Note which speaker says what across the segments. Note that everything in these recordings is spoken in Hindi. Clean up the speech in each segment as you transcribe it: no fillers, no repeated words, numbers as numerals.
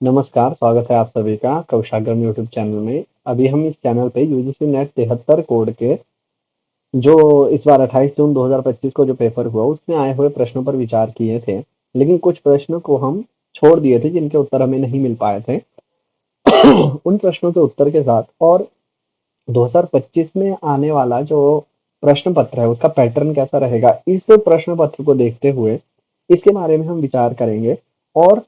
Speaker 1: नमस्कार, स्वागत है आप सभी का कौशाग्रम यूट्यूब चैनल में। अभी हम इस चैनल पे यूजीसी नेट 73 कोड के जो इस बार 28 जून 2025 को जो पेपर हुआ उसमें आए हुए प्रश्नों पर विचार किए थे। लेकिन कुछ प्रश्नों को हम छोड़ दिए थे जिनके उत्तर हमें नहीं मिल पाए थे। उन प्रश्नों के उत्तर के साथ और 2025 में आने वाला जो प्रश्न पत्र है उसका पैटर्न कैसा रहेगा, इस प्रश्न पत्र को देखते हुए इसके बारे में हम विचार करेंगे। और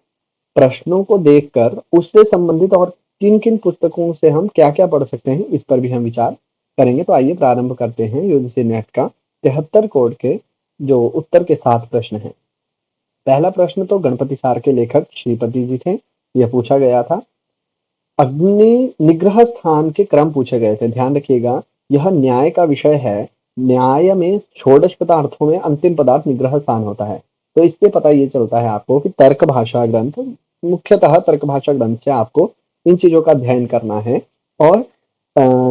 Speaker 1: प्रश्नों को देखकर उससे संबंधित और किन-किन पुस्तकों से हम क्या-क्या पढ़ सकते हैं, इस पर भी हम विचार करेंगे। तो आइए प्रारंभ करते हैं यूजीसी नेट का 73 कोड के जो उत्तर के 7 प्रश्न हैं। पहला प्रश्न तो गणपति सार के लेखक श्रीपति जी थे। यह पूछा गया था। अग्नि निग्रह स्थान के क्रम पूछे गए थे। ध्यान रखिएगा, यह न्याय का विषय है। न्याय में षोडश पदार्थों में अंतिम पदार्थ निग्रह स्थान होता है। तो इससे पता ये चलता है आपको कि तर्क भाषा ग्रंथ, मुख्यतः तर्क भाषा ग्रंथ से आपको इन चीजों का अध्ययन करना है। और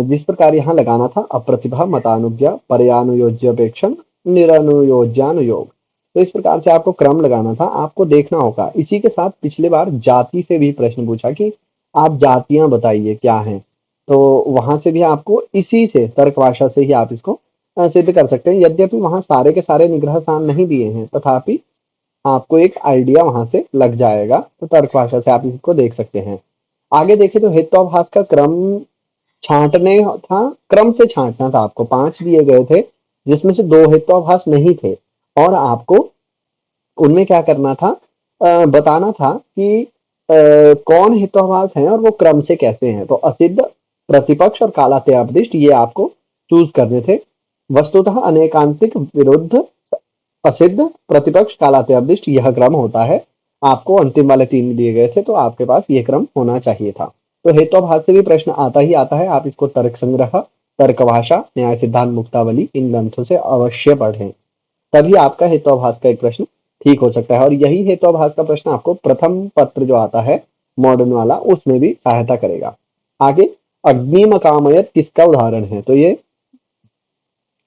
Speaker 1: जिस प्रकार यहाँ लगाना था, अप्रतिभा, मतानुज्ञा, पर्यानुयोज्य अपेक्षण, निरनुयोज्यानुयोग। तो इस प्रकार से आपको क्रम लगाना था, आपको देखना होगा। इसी के साथ पिछले बार जाति से भी प्रश्न पूछा कि आप जातियां बताइए क्या हैं। तो वहां से भी आपको इसी से तर्क भाषा से ही आप इसको सिद्ध कर सकते हैं। यद्यपि वहां सारे के सारे निग्रह स्थान नहीं दिए हैं, तथापि आपको एक आइडिया वहां से लग जाएगा। तो तर्क भाषा से आप इसको देख सकते हैं। आगे देखें तो हेत्वाभास का क्रम छांटने था, क्रम से छांटना था। आपको 5 दिए गए थे जिसमें से 2 हेत्वाभास नहीं थे और आपको उनमें क्या करना था, बताना था कि कौन हितोपवास हैं और वो क्रम से कैसे हैं। तो असिद्ध, प्रतिपक्ष और कालात्यापदिष्ट ये आपको चूज करने थे। वस्तुतः अनेकांतिक, विरुद्ध, असिद्ध, प्रतिपक्ष, कालात्यापदिष्ट यह क्रम होता है। आपको अंतिम वाले 3 दिए गए थे तो आपके पास ये क्रम होना चाहिए था। तो हेतुभास से भी प्रश्न आता ही आता है। आप इसको तर्क संग्रह, तर्क भाषा, न्याय सिद्धांत मुक्तावली इन ग्रंथों से अवश्य पढ़ें, तभी आपका हेतुभास का एक प्रश्न ठीक हो सकता है। और यही हेतुभास का प्रश्न आपको प्रथम पत्र जो आता है मॉडर्न वाला, उसमें भी सहायता करेगा। आगे, अग्निमकामयत किसका उदाहरण है? तो ये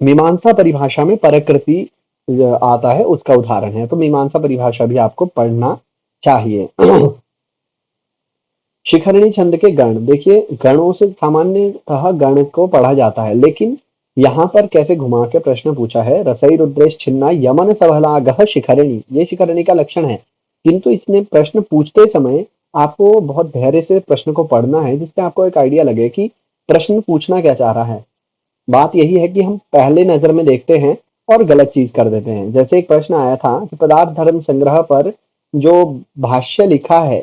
Speaker 1: मीमांसा परिभाषा में प्रकृति आता है, उसका उदाहरण है। तो मीमांसा परिभाषा भी आपको पढ़ना चाहिए। शिखरणी छंद के गण, देखिए गणों से सामान्यतः गण को पढ़ा जाता है, लेकिन यहाँ पर कैसे घुमा के प्रश्न पूछा है। रसई रुद्रेश छिन्ना यमन सबलागह शिखरणी, ये शिखरणी का लक्षण है। किंतु इसमें प्रश्न पूछते समय आपको बहुत धैर्य से प्रश्न को पढ़ना है, जिससे आपको एक आइडिया लगे कि प्रश्न पूछना क्या चाह रहा है। बात यही है कि हम पहले नजर में देखते हैं और गलत चीज कर देते हैं। जैसे एक प्रश्न आया था कि पदार्थ धर्म संग्रह पर जो भाष्य लिखा है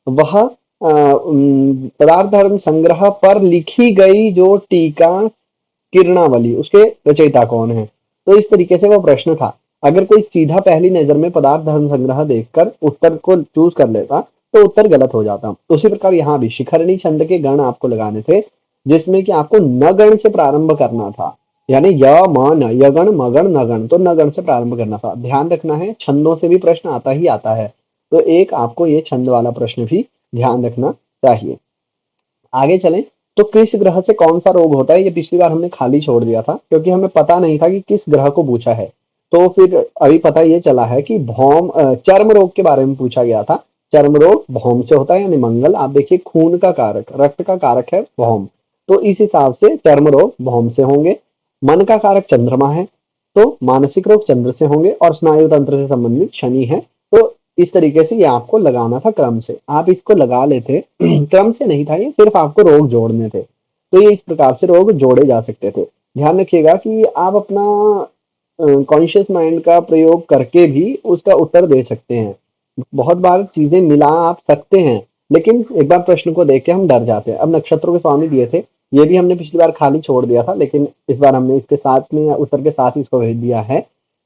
Speaker 1: वह पदार्थ धर्म संग्रह पर लिखी गई जो टीका किरणावली, उसके रचयिता कौन है? तो इस तरीके से वो प्रश्न था। अगर कोई सीधा पहली नजर में पदार्थ धर्म संग्रह देखकर उत्तर को चूज कर लेता तो उत्तर गलत हो जाता। उसी प्रकार यहाँ भी शिखरणी छंद के गण आपको लगाने थे, जिसमें कि आपको न गण से प्रारंभ करना था। यानी य म न, यगण मगण नगण, तो न गण से प्रारंभ करना था। ध्यान रखना है, छंदों से भी प्रश्न आता ही आता है। तो एक आपको ये छंद वाला प्रश्न भी ध्यान रखना चाहिए। आगे चलें तो किस ग्रह से कौन सा रोग होता है, ये पिछली बार हमने खाली छोड़ दिया था क्योंकि हमें पता नहीं था कि किस ग्रह को पूछा है। तो फिर अभी पता ये चला है कि भौम चर्म रोग के बारे में पूछा गया था। चर्म रोग भौम से होता है, यानी मंगल। आप देखिए खून का कारक, रक्त का कारक है भौम, तो इस हिसाब से चर्म रोग भौम से होंगे। मन का कारक चंद्रमा है, तो मानसिक रोग चंद्र से होंगे। और स्नायु तंत्र से संबंधित शनि है। तो इस तरीके से ये आपको लगाना था क्रम से, आप इसको लगा लेते। क्रम से नहीं था, ये सिर्फ आपको रोग जोड़ने थे। तो ये इस प्रकार से रोग जोड़े जा सकते थे। ध्यान रखिएगा कि आप अपना कॉन्शियस माइंड का प्रयोग करके भी उसका उत्तर दे सकते हैं। बहुत बार चीजें मिला आप सकते हैं, लेकिन एक बार प्रश्न को देख के हम डर जाते हैं। अब नक्षत्रों के स्वामी दिए थे, ये भी हमने पिछली बार खाली छोड़ दिया था, लेकिन इस बार हमने इसके साथ में उत्तर के साथ ही इसको भेज दिया है।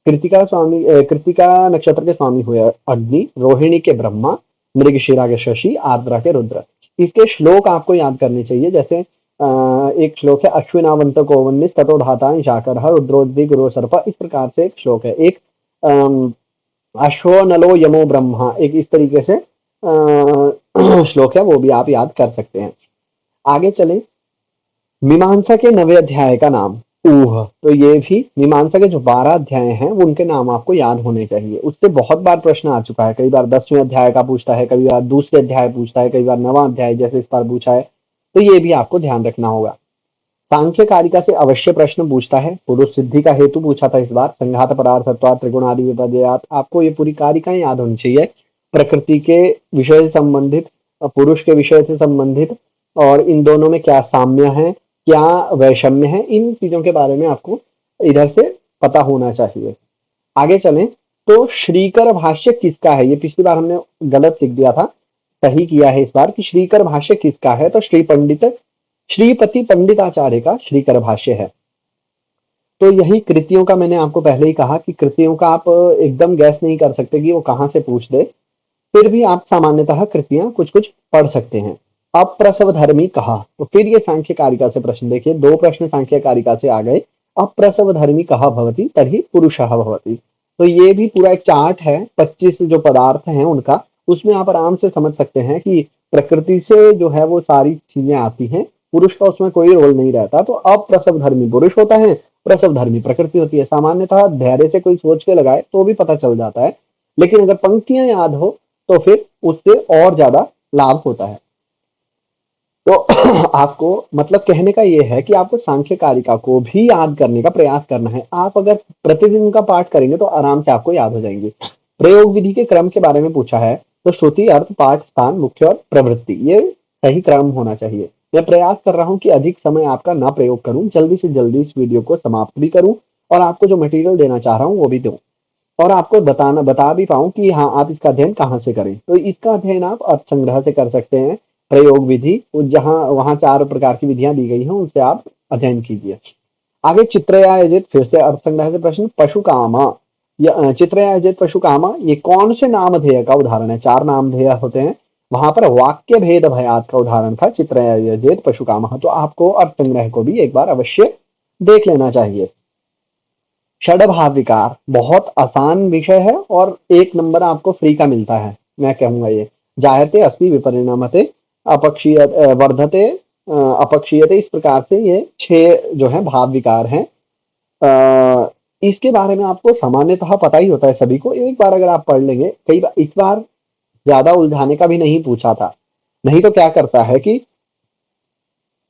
Speaker 1: कृतिका स्वामी, कृतिका नक्षत्र के स्वामी हुए अग्नि, रोहिणी के ब्रह्मा, मृगशिरा के शशि, आर्द्रा के रुद्र। इसके श्लोक आपको याद करने चाहिए। जैसे एक श्लोक है अश्विनावंत कोवन्निस ततो धाता शाकर रुद्रोद्दि गुरु सर्प, इस प्रकार से एक श्लोक है। एक अश्वो नलो यमो ब्रह्मा, एक इस तरीके से श्लोक है, वो भी आप याद कर सकते हैं। आगे चलें, मीमांसा के 9वें अध्याय का नाम। ऊह। तो ये भी मीमांसा के जो 12 अध्याय हैं वो उनके नाम आपको याद होने चाहिए। उससे बहुत बार प्रश्न आ चुका है, कई बार 10वें अध्याय का पूछता है, कई बार दूसरे अध्याय पूछता है, कई बार 9वां अध्याय जैसे इस बार पूछा है। तो ये भी आपको ध्यान रखना होगा। सांख्य कारिका से अवश्य प्रश्न पूछता है। पुरुष सिद्धि का हेतु पूछा था इस बार, संघात परार्थत्वात् त्रिगुणादि विपर्ययात्। आपको ये पूरी कारिकाएं याद होनी चाहिए, प्रकृति के विषय से संबंधित, पुरुष के विषय से संबंधित, और इन दोनों में क्या साम्य है, क्या वैषम्य है, इन चीजों के बारे में आपको इधर से पता होना चाहिए। आगे चलें तो श्रीकर भाष्य किसका है, ये पिछली बार हमने गलत लिख दिया था, सही किया है इस बार कि श्रीकर भाष्य किसका है, तो श्रीपति पंडिताचार्य का श्रीकर भाष्य है। तो यही कृतियों का मैंने आपको पहले ही कहा कि कृतियों का आप एकदम गैस नहीं कर सकते कि वो कहां से पूछ दे, फिर भी आप सामान्यतः कृतियां कुछ कुछ पढ़ सकते हैं। अप्रसव धर्मी कहा, तो फिर ये सांख्य कारिका से प्रश्न देखिए, दो प्रश्न सांख्य कारिका से आ गए। अप्रसव धर्मी कहा भवति तर्हि पुरुषः भवति। तो ये भी पूरा एक चार्ट है, 25 जो पदार्थ हैं उनका, उसमें आप आराम से समझ सकते हैं कि प्रकृति से जो है वो सारी चीजें आती हैं, पुरुष का उसमें कोई रोल नहीं रहता। तो अप्रसव धर्मी पुरुष होता है, प्रसव धर्मी प्रकृति होती है। सामान्यतः धैर्य से कोई सोच के लगाए तो भी पता चल जाता है, लेकिन अगर पंक्तियां याद हो तो फिर उससे और ज्यादा लाभ होता है। तो आपको मतलब कहने का ये है कि आपको सांख्य कारिका को भी याद करने का प्रयास करना है। आप अगर प्रतिदिन उनका पाठ करेंगे तो आराम से आपको याद हो जाएंगे। प्रयोग विधि के क्रम के बारे में पूछा है, तो श्रुति, अर्थ, पाठ, स्थान, मुख्य और प्रवृत्ति, ये सही क्रम होना चाहिए। मैं प्रयास कर रहा हूं कि अधिक समय आपका ना प्रयोग करूं, जल्दी से जल्दी इस वीडियो को समाप्त भी करूं और आपको जो मटेरियल देना चाह रहा हूं वो भी दूं, और आपको बता भी पाऊं कि हाँ आप इसका अध्ययन कहाँ से करें। तो इसका अध्ययन आप अर्थ संग्रह से कर सकते हैं, प्रयोग विधि, जहां वहां 4 प्रकार की विधियां दी गई हैं उनसे आप अध्ययन कीजिए। आगे चित्रयायोजित, फिर से अर्थ संग्रह से प्रश्न, पशु कामा, चित्रयायोजित पशु कामा, ये कौन से नामधेय का उदाहरण है? 4 नामधेय होते हैं, वहां पर वाक्य भेद भयात का उदाहरण था चित्रयायोजित पशु कामा। तो आपको अर्थ संग्रह को भी एक बार अवश्य देख लेना चाहिए। षडभाव विकार बहुत आसान विषय है और 1 नंबर आपको फ्री का मिलता है, मैं कहूंगा ये। जायते अस्मि विपरिणामते अपक्षीय वर्धते अपक्षीयते, इस प्रकार से ये 6 जो है भाव विकार हैं। इसके बारे में आपको सामान्यतः पता ही होता है सभी को, एक बार अगर आप पढ़ लेंगे, कई बार इस बार ज्यादा उलझाने का भी नहीं पूछा था। नहीं तो क्या करता है कि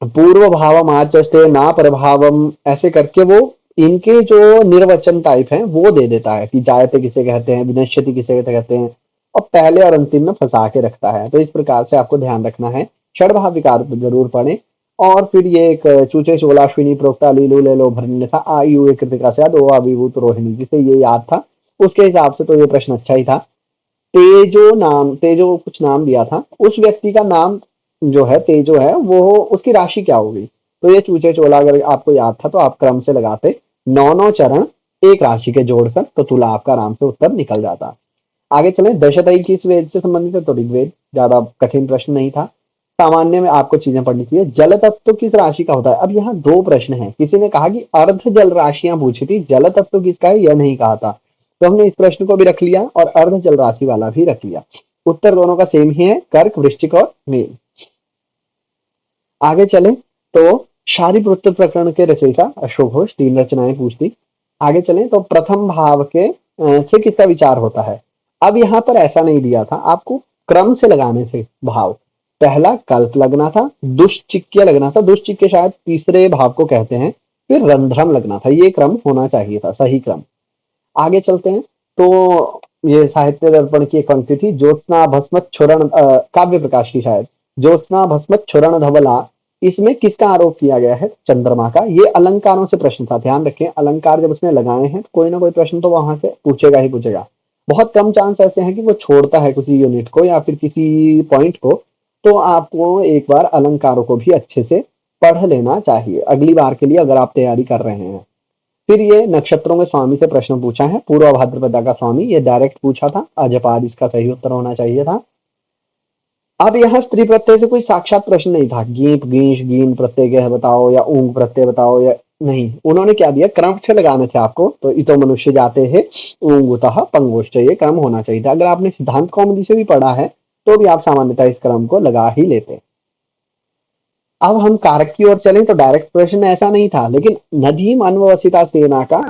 Speaker 1: पूर्व भावम आचष्टे ना प्रभावम, ऐसे करके वो इनके जो निर्वचन टाइप हैं वो दे देता है कि जायते किसे कहते हैं, विनश्यति किसे कहते हैं, और पहले और अंतिम में फंसा के रखता है। तो इस प्रकार से आपको ध्यान रखना है। षडभाव विकार जरूर पढ़ें। और फिर ये एक चूचे चोलाश्विनी प्रोक्ता लीलू ले लो भरण्य था आयु कृतिका से दो अभिभूत रोहिणी, जिसे ये याद था उसके हिसाब से तो ये प्रश्न अच्छा ही था। तेजो कुछ नाम दिया था, उस व्यक्ति का नाम जो है तेजो है, वो उसकी राशि क्या होगी? तो ये चूचे चोला अगर आपको याद था तो आप क्रम से लगाते 9 चरण एक राशि के जोड़कर, तो तुला आपका आराम से उत्तर निकल जाता। आगे चले, दशतई किस वेद से संबंधित है? तो ऋग्वेद। ज्यादा कठिन प्रश्न नहीं था, सामान्य में आपको चीजें पढ़नी चाहिए। जल तत्व किस राशि का होता है? अब यहाँ 2 प्रश्न है, किसी ने कहा कि अर्ध जल राशियां पूछी थी, जल तत्व किसका है यह नहीं कहा था, तो हमने इस प्रश्न को भी रख लिया और अर्ध जल राशि वाला भी रख लिया। उत्तर दोनों का सेम ही है, कर्क, वृश्चिक और मीन। आगे चले तो शारीपुत्र प्रकरण के रचयिता अशोक घोष, 3 रचनाएं पूछती। आगे चले तो प्रथम भाव के से किसका विचार होता है? अब यहाँ पर ऐसा नहीं दिया था, आपको क्रम से लगाने थे भाव। पहला कल्प लगना था, दुष्चिक्य लगना था, दुष्चिक्य शायद तीसरे भाव को कहते हैं, फिर रंध्रम लगना था, ये क्रम होना चाहिए था, सही क्रम। आगे चलते हैं तो ये साहित्य दर्पण की एक पंक्ति थी, ज्योत्सना भस्मत छोरण, काव्य प्रकाश की शायद, ज्योत्सना भस्मत छोरण धवला, इसमें किसका आरोप किया गया है? चंद्रमा का। ये अलंकारों से प्रश्न था, ध्यान रखें, अलंकार जब उसने लगाए हैं तो कोई ना कोई प्रश्न तो वहां से पूछेगा ही पूछेगा। बहुत कम चांस ऐसे हैं कि वो छोड़ता है किसी यूनिट को या फिर किसी पॉइंट को, तो आपको एक बार अलंकारों को भी अच्छे से पढ़ लेना चाहिए अगली बार के लिए अगर आप तैयारी कर रहे हैं। फिर ये नक्षत्रों के स्वामी से प्रश्न पूछा है, पूर्व भाद्रपदा का स्वामी, ये डायरेक्ट पूछा था, अजपाद इसका सही उत्तर होना चाहिए था। अब यहाँ स्त्री प्रत्यय से कोई साक्षात प्रश्न नहीं था, गीप, गीश, गीन प्रत्यय क्या है बताओ, या ऊंग प्रत्यय बताओ, या नहीं, उन्होंने क्या दिया, क्रम से लगाने थे आपको। तो इतो मनुष्य जाते हैं ऊंगुतः पंगोष्ठ, ये क्रम होना चाहिए था। अगर आपने सिद्धांत कौमुदी से भी पढ़ा है तो भी आप सामान्यतः इस क्रम को लगा ही लेते। अब हम कारक की ओर चलें तो डायरेक्ट प्रश्न में ऐसा नहीं था, लेकिन नदीम अनवसिता सेना का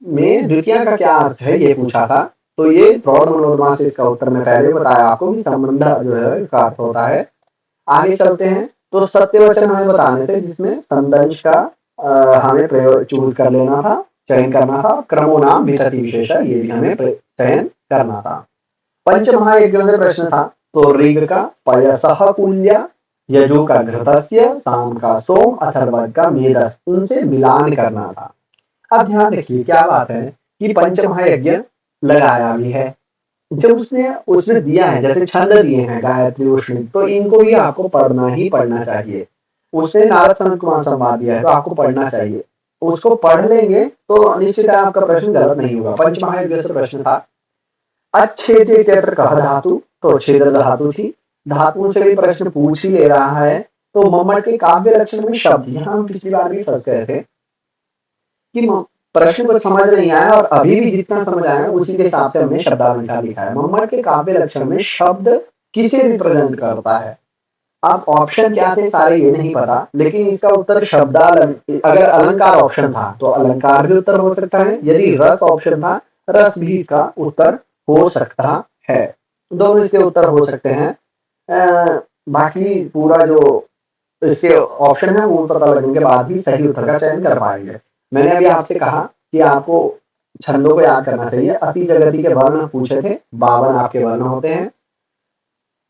Speaker 1: में द्वितीय का क्या अर्थ है ये पूछा था। तो ये प्रौढ़ मनोरमा से इसका उत्तर मैं पहले बताया आपको कि संबंध जो है इसका अर्थ होता है। आगे चलते हैं तो सत्य वचन हमें बताने थे जिसमें संदंश का हमें प्रयोग चूज कर लेना था, चयन करना था। क्रमो नाम विशति विशेषा ये भी हमें चयन करना था। पंच महायज्ञ से प्रश्न था तो ऋग का पयसह कुल्य, यजु का घृतस्य, साम का सोम, अथर्वण का मेदस, उनसे मिलान करना था। अब ध्यान रखिए क्या बात है कि पंच महायज्ञ लगाया भी है। जब उसने उसने दिया है जैसे छंद दिए हैं गायत्री उष्ण, तो इनको भी आपको पढ़ना ही पढ़ना चाहिए। उसने नारद सनत कुमार संवाद दिया है तो आपको पढ़ना चाहिए। उसको पढ़ लेंगे तो निश्चित है आपका प्रश्न गलत नहीं होगा। पंच महायज्ञ से प्रश्न था अच्छेदे इत्यत्र कह धातु, तो छेद धातु थी। धातुओं से भी प्रश्न पूछ ही ले रहा है। तो मम्मट के काव्य लक्षण में शब्द, यहाँ हम पिछली बार भी फंस गए थे कि प्रश्न को समझ नहीं आया और अभी भी जितना समझ आया उसी के हिसाब से हमने शब्दालंकार लिखा है। मम्मट के काव्य लक्षण में शब्द किसे रिप्रेजेंट करता है। अब ऑप्शन क्या थे सारे ये नहीं पता, लेकिन इसका उत्तर अगर अलंकार ऑप्शन था तो अलंकार भी उत्तर हो सकता है, यदि रस ऑप्शन था रस भी इसका उत्तर हो सकता है। दोनों इसके उत्तर हो सकते हैं। बाकी पूरा जो इसके ऑप्शन है वो पता लगने के बाद ही सही उत्तर का चयन कर पाएंगे। मैंने अभी आपसे कहा कि आपको छंदों को याद करना चाहिए। अति जगति के वर्ण पूछे थे, 52 आपके वर्ण होते हैं।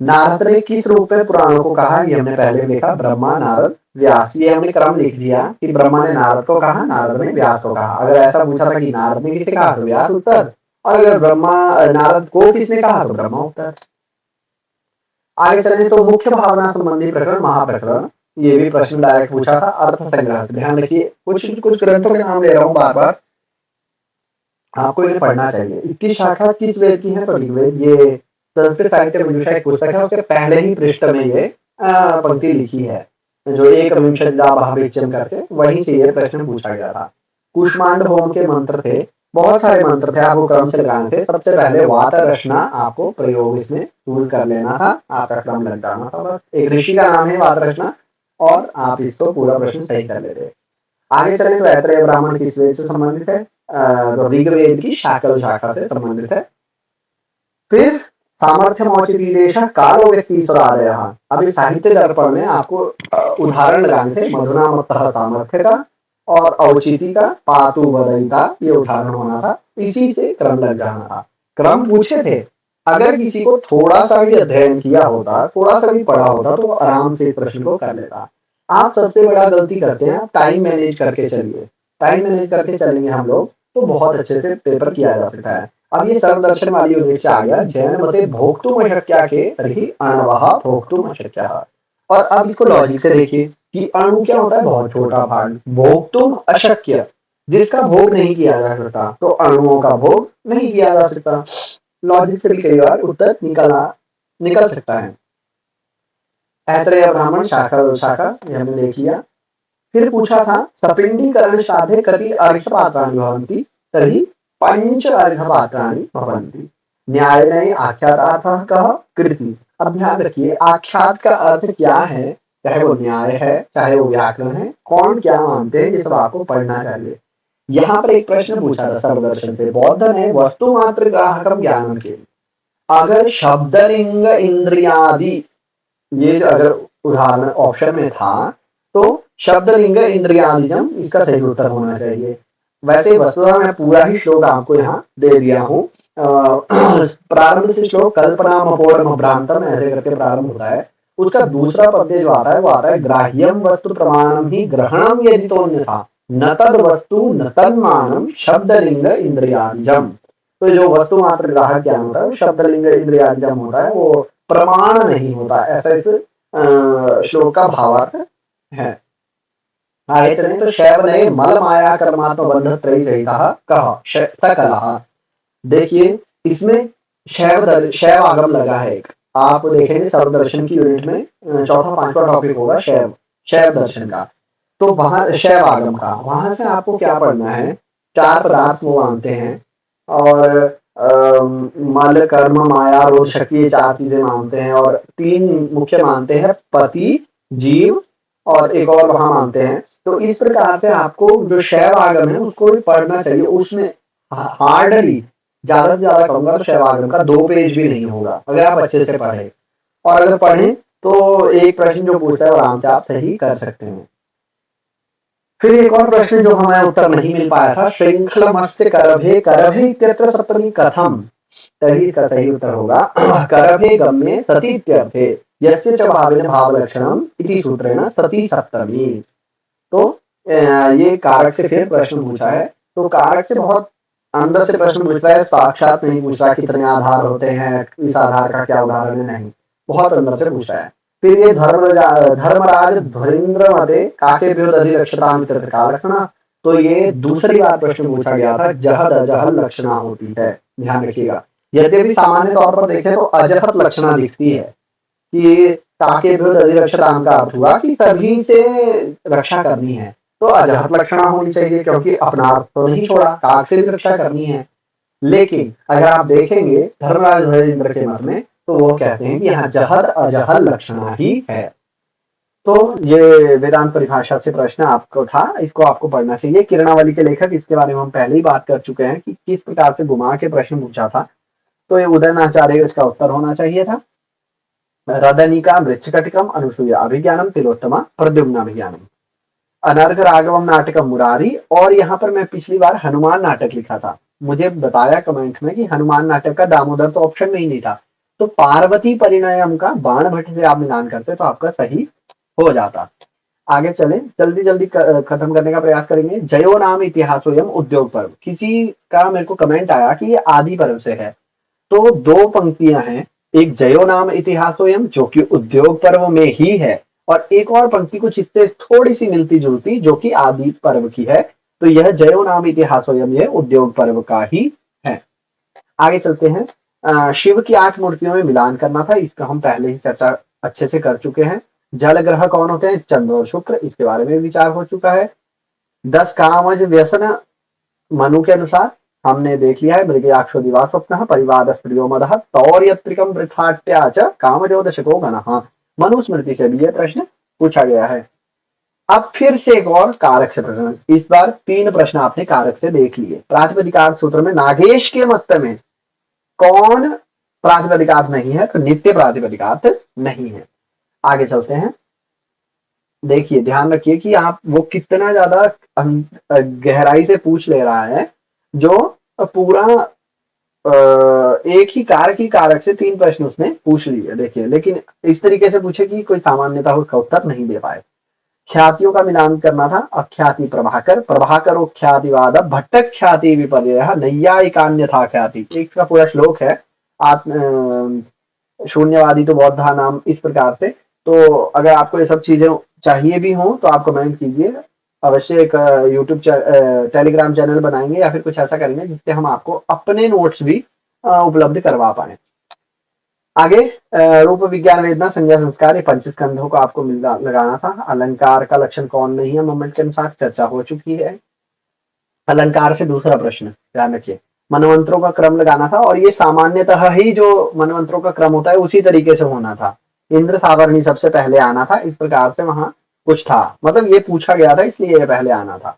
Speaker 1: नारद ने किस रूप में पुराणों को कहा ये हमने पहले देखा, ब्रह्मा नारद व्यास। ये हमने क्रम लिख दिया कि ब्रह्मा ने नारद को कहा, नारद ने व्यास को कहा। अगर ऐसा पूछा था कि नारद ने किसे कहा तो व्यास उत्तर, और अगर ब्रह्मा नारद को किसने कहा तो ब्रह्मा उत्तर। आगे चले तो मुख्य भावना संबंधी प्रकरण महाप्रकरण, ये भी प्रश्न डायरेक्ट पूछा था अर्थ संग्रह से। ध्यान रखिए कुछ कुछ ग्रंथों के नाम ले रहा हूँ बार बार, आपको इन्हें पढ़ना चाहिए। 21 शाखा किस वेद की है तो ऋग्वेद। ये संस्कृत साहित्य विदुषा एक पुस्तक है, उसके पहले ही पृष्ठ में ये पंक्ति लिखी है जो एक विंशतिम करके, वहीं से ये प्रश्न पूछा गया था। कुष्मांड होम के मंत्र थे, बहुत सारे मंत्र थे, आपको क्रम से लगाने थे। सबसे पहले वात रचना आपको प्रयोग इसमें चूज कर लेना था, आपका क्रम लग जाना था। बस एक ऋषि का नाम है वात रचना और आप इसको पूरा प्रश्न सही कर लेते। आगे चले तो ऐत्रेय ब्राह्मण किस वेद से संबंधित है, तो ऋग्वेद की शाकल शाखा से संबंधित है। फिर सामर्थ्य मौचिदेश कालो व्यक्तिश्वरादय। अभी साहित्य दर्पण में आपको उदाहरण लगाने थे, मधुनामतः सामर्थ्य का और औचिति का, पातु वदयिता, ये उदाहरण होना था। इसी से क्रम लग जाना था। क्रम पूछे थे, अगर किसी को थोड़ा सा भी अध्ययन किया होता, थोड़ा सा भी पढ़ा होता तो आराम से इस प्रश्न को कर लेता। आप सबसे बड़ा गलती करते हैं, टाइम मैनेज करके चलिए। टाइम मैनेज करके चलेंगे हम लोग तो बहुत अच्छे से पेपर किया जा सकता है। अब ये सर्वदर्शन वाली उद्देश्य आ गया, जैन मते भोक्तुम अशक्या के तर्हि अणवः भोक्तुम अशक्यः। और अब इसको लॉजिक से देखिए कि अणु क्या होता है, बहुत छोटा भाग। भोक्तुम अशक्य, जिसका भोग नहीं किया जा सकता, तो अणुओं का भोग नहीं किया जा सकता। लॉजिक से भी कई बार उत्तर निकल सकता है। ऐत्रेय ब्राह्मण शाखा शाखा हमने देख लिया। फिर पूछा था सपिंडीकरण श्राद्धे कति अर्घ्यपात्राणि भवन्ति तर्हि पंच अर्घ्यपात्राणि भवन्ति। न्यायालय आख्यातार्थः कः कृति। अब ध्यान रखिए आख्यात का अर्थ क्या है, चाहे वो न्याय है चाहे वो व्याकरण है, कौन क्या मानते हैं ये सब आपको पढ़ना चाहिए। यहाँ पर एक प्रश्न पूछा था सर्वदर्शन से, बौद्ध ने वस्तु मात्र ग्राहकम ज्ञानम के, अगर शब्दलिंग इंद्रियादि, ये अगर उदाहरण ऑप्शन में था तो शब्दलिंग इंद्रियादिजम इसका सही उत्तर होना चाहिए। वैसे वस्तुतः मैं पूरा ही श्लोक आपको यहाँ दे दिया हूँ। प्रारंभ से श्लोक कल्पना मपोरम भ्रांतम ऐसे करके प्रारंभ होता है। उसका दूसरा पद्य जो आता है वो आता है ग्राह्यम वस्तु प्रमाणम ही ग्रहणम यदि तो था न तद वस्तु न तन्मानम शब्दलिंग इंद्रियादिजम। तो जो वस्तु मात्र ग्राहक ज्ञान होता है वो शब्दलिंग इंद्रियादिजम होता है, वो प्रमाण नहीं होता। ऐसा इस श्लोक का भावार्थ है। आगे चले तो शैव ने मल माया कर्मात्म बंध त्रयी सहिता कह सकला। देखिए इसमें शैव आगम लगा है एक, आप देखेंगे सर्वदर्शन की यूनिट में चौथा पांचवा टॉपिक होगा शैव दर्शन का। तो वहां शैव आगम का, वहां से आपको क्या पढ़ना है, चार पदार्थ वो मानते हैं और मल कर्म माया और शक्ति, ये चार चीजें मानते हैं और तीन मुख्य मानते हैं, पति जीव और एक और वहां मानते हैं। तो इस प्रकार से आपको जो शैव आगम है उसको भी पढ़ना चाहिए। उसमें हार्डली ज्यादा से ज्यादा कहूंगा तो शैव आगम का 2 पेज भी नहीं होगा अगर आप अच्छे से पढ़े, और अगर पढ़ें तो एक प्रश्न जो पूछता है आराम से आप सही कर सकते हैं। फिर एक और प्रश्न जो हमें उत्तर नहीं मिल पाया था, श्रृंखल मत्स्य करभे करभे इत्यत्र सप्तमी कथम, तभी इसका सही उत्तर होगा करभे गम्ये सती इत्यर्थे यस्य च भावेन भावलक्षणम इति सूत्रेण सती सप्तमी। तो ये कारक से फिर प्रश्न पूछा है। तो कारक से बहुत अंदर से प्रश्न पूछ रहा है, साक्षात नहीं पूछ रहा कितने आधार होते हैं, इस आधार का क्या उदाहरण है, नहीं, बहुत अंदर से पूछा है। फिर ये धर्मराज ध्वरेंद्र मते काके अधिरक्षताम लक्षणा, तो ये दूसरी बार प्रश्न पूछा गया था, जहद अजहल लक्षणा होती है, ध्यान रखिएगा। यद्यपि सामान्य तौर पर देखें तो अजहत लक्षणा दिखती है कि ताके अधिरक्षताम का अर्थ हुआ कि सभी से रक्षा करनी है, तो अजहत लक्षणा होनी चाहिए क्योंकि अपना अर्थ तो नहीं छोड़ा, काक से भी रक्षा करनी है। लेकिन अगर आप देखेंगे धर्मराज ध्वरेंद्र के मत में तो वो कहते हैं कि यहाँ जहद अजहल लक्षणा ही है। तो ये वेदांत परिभाषा से प्रश्न आपको था, इसको आपको पढ़ना चाहिए। किरणावली के लेखक, इसके बारे में हम पहले ही बात कर चुके हैं कि किस प्रकार से घुमा के प्रश्न पूछा था। तो ये उदयनाचार्य इसका उत्तर होना चाहिए था। रदनिका मृच्छकटिकम अनुसूया अभिज्ञानम तिलोत्तमा प्रद्युम्न अभिज्ञानम अनर्घ राघवम नाटकम मुरारी। और यहाँ पर मैं पिछली बार हनुमान नाटक लिखा था, मुझे बताया कमेंट में कि हनुमान नाटक का दामोदर तो ऑप्शन में ही नहीं था, तो पार्वती परिणयम का बाण भट्ट से आप मिलान करते तो आपका सही हो जाता। आगे चले, जल्दी जल्दी खत्म करने का प्रयास करेंगे। जयो नाम इतिहासोयम उद्योग पर्व, किसी का मेरे को कमेंट आया कि ये आदि पर्व से है, तो 2 पंक्तियां हैं, एक जयो नाम इतिहासोयम जो कि उद्योग पर्व में ही है, और एक और पंक्ति कुछ इससे थोड़ी सी मिलती जुलती जो कि आदि पर्व की है। तो यह जयो नाम इतिहासोयम यह उद्योग पर्व का ही है। आगे चलते हैं। शिव की 8 मूर्तियों में मिलान करना था, इसका हम पहले ही चर्चा अच्छे से कर चुके हैं। जल ग्रह कौन होते हैं, चंद्र और शुक्र, इसके बारे में विचार हो चुका है। 10 कामज व्यसन मनु के अनुसार हमने देख लिया है, मृगयाक्षो दिवा स्वप्न परिवाद स्त्रियो मदः तौर्यत्रिकम वृथाट्या च कामजो दशको गणः। मनुस्मृति से भी यह प्रश्न पूछा गया है। अब फिर से एक और कारक से प्रश्न, इस बार 3 प्रश्न आपने कारक से देख लिए। प्रातिपदिकार्थ सूत्र में नागेश के मत में कौन प्रातिपदिकार्थ नहीं है, तो नित्य प्रातिपदिकार्थ नहीं है। आगे चलते हैं, देखिए ध्यान रखिए कि आप वो कितना ज्यादा गहराई से पूछ ले रहा है, जो पूरा एक ही कारक से 3 प्रश्न उसने पूछ लिए, देखिए। लेकिन इस तरीके से पूछे कि कोई सामान्यता उसका उत्तर नहीं दे पाए। ख्यातियों का मिलान करना था, अख्याति प्रभाकर, प्रभाकरो ख्यातिवाद भट्ट ख्याति विपर्यय नैयायिकान्यथा ख्याति, एक का पूरा श्लोक है। शून्यवादी तो बौद्धा नाम, इस प्रकार से। तो अगर आपको ये सब चीजें चाहिए भी हो तो आप कमेंट कीजिए, अवश्य एक यूट्यूब टेलीग्राम चैनल बनाएंगे या फिर कुछ ऐसा करेंगे जिससे हम आपको अपने नोट्स भी उपलब्ध करवा पाए। आगे रूप विज्ञान वेदना संज्ञा संस्कार, ये 5 स्कंधों को आपको लगाना था। अलंकार का लक्षण कौन नहीं है, मोमेंट के अनुसार चर्चा हो चुकी है। अलंकार से दूसरा प्रश्न ध्यान रखिए, मनवंतरों का क्रम लगाना था, और ये सामान्यतः ही जो मनवंतरों का क्रम होता है उसी तरीके से होना था। इंद्र सावरणी सबसे पहले आना था, इस प्रकार से वहां कुछ था, मतलब ये पूछा गया था इसलिए ये पहले आना था।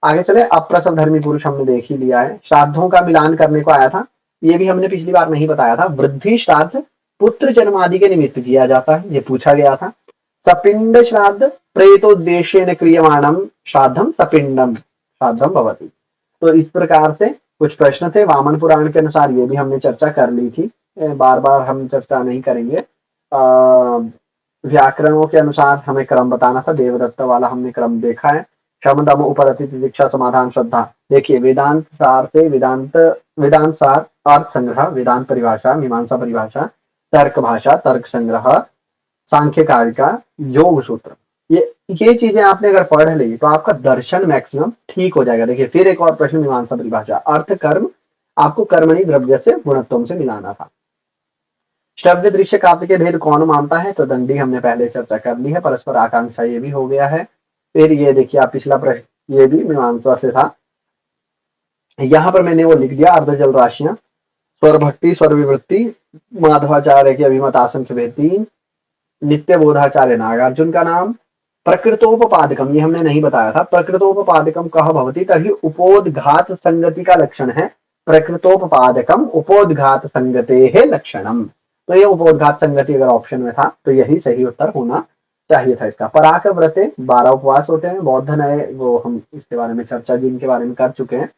Speaker 1: आगे चले, अप्रसव धर्मी पुरुष हमने देख ही लिया है। श्राद्धों का मिलान करने को आया था, ये भी हमने पिछली बार नहीं बताया था। वृद्धि श्राद्ध पुत्र जन्म आदि के निमित्त किया जाता है, ये पूछा गया था। सपिंड श्राद्ध प्रेतोद्देश्येन क्रियमाणम श्राद्धम सपिंडम श्राद्धम भवति। तो इस प्रकार से कुछ प्रश्न थे। वामन पुराण के अनुसार ये भी हमने चर्चा कर ली थी, बार बार हम चर्चा नहीं करेंगे। व्याकरणों के अनुसार हमें क्रम बताना था, देवदत्त वाला हमने क्रम देखा है। शम दम उपरति तितिक्षा समाधान श्रद्धा, देखिए वेदांत सार से वेदांत सार, अर्थ संग्रह, वेदांत परिभाषा, मीमांसा परिभाषा, तर्क भाषा, तर्क संग्रह, सांख्य कारिका, योग सूत्र, ये चीजें आपने अगर पढ़ ली तो आपका दर्शन मैक्सिमम ठीक हो जाएगा। देखिए फिर एक और प्रश्न, मीमांसा परिभाषा, अर्थ कर्म, आपको कर्मणि द्रव्य से गुणत्व से मिलाना था। श्रव्य दृश्य काव्य के भेद कौन मानता है, तो दंडी हमने पहले चर्चा कर ली है। परस्पर आकांक्षा, ये भी हो गया है। फिर ये देखिए आप पिछला प्रश्न, ये भी मीमांसा से था, यहाँ पर मैंने वो लिख दिया, अर्ध जल राशियां, स्वर भक्ति, स्वर विवृत्ति, माधवाचार्य की अभिमत आसन के भेद 3, नित्य बोधाचार्य नागार्जुन का नाम, प्रकृतोपपादकम, ये हमने नहीं बताया था। प्रकृतोपपादकम कह भवति तर्हि उपोद्घात संगति का लक्षण है प्रकृतोपपादकम उपोद्घात संगतेः लक्षणम। तो ये उपोद्घात संगति अगर ऑप्शन में था तो यही सही उत्तर होना चाहिए था इसका। पराक व्रते 12 उपवास होते हैं, बौद्ध नए, वो हम इसके बारे में चर्चा जिनके बारे में कर चुके हैं,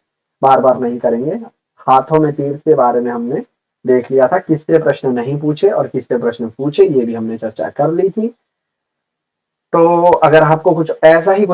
Speaker 1: बार बार नहीं करेंगे। हाथों में तीर के बारे में हमने देख लिया था, किससे प्रश्न नहीं पूछे और किससे प्रश्न पूछे ये भी हमने चर्चा कर ली थी। तो अगर आपको कुछ ऐसा ही